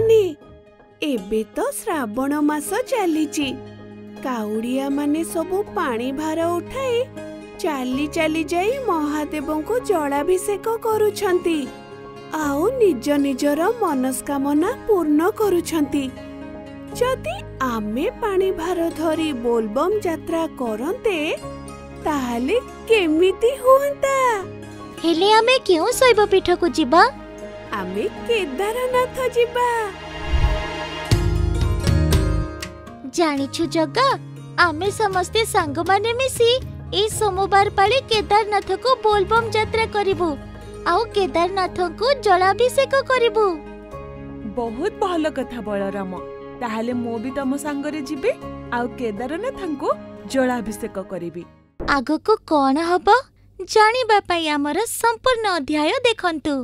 माने एबे तो श्रावण मास चलीची काउड़िया माने सबु पानी भार उठाए चाली चाली जाई महादेव को जलाभिषेक करुछंती आउ निज निजर मनस्कामना पूर्ण करुछंती। जदि आमे पानी भार धरी बोलबम यात्रा करंते ताहले केमिति हुअंता? हेले आमे क्यों शैव पीठ को जिबा? आमे केदारनाथ जिबा। जानिछु जग्गा आमे समस्ते सांग माने मिसी ए सोमवार पाले केदारनाथ को बोलबम यात्रा करिबु आउ केदारनाथ को जलाभिषेक करिबु। बहुत भल कथा बलराम ताहले मो भी तम सांगरे जिबे आउ केदारनाथ को जलाभिषेक करिबी। आगको कोन हबो जानिबा पई हमर संपूर्ण अध्याय देखंतु।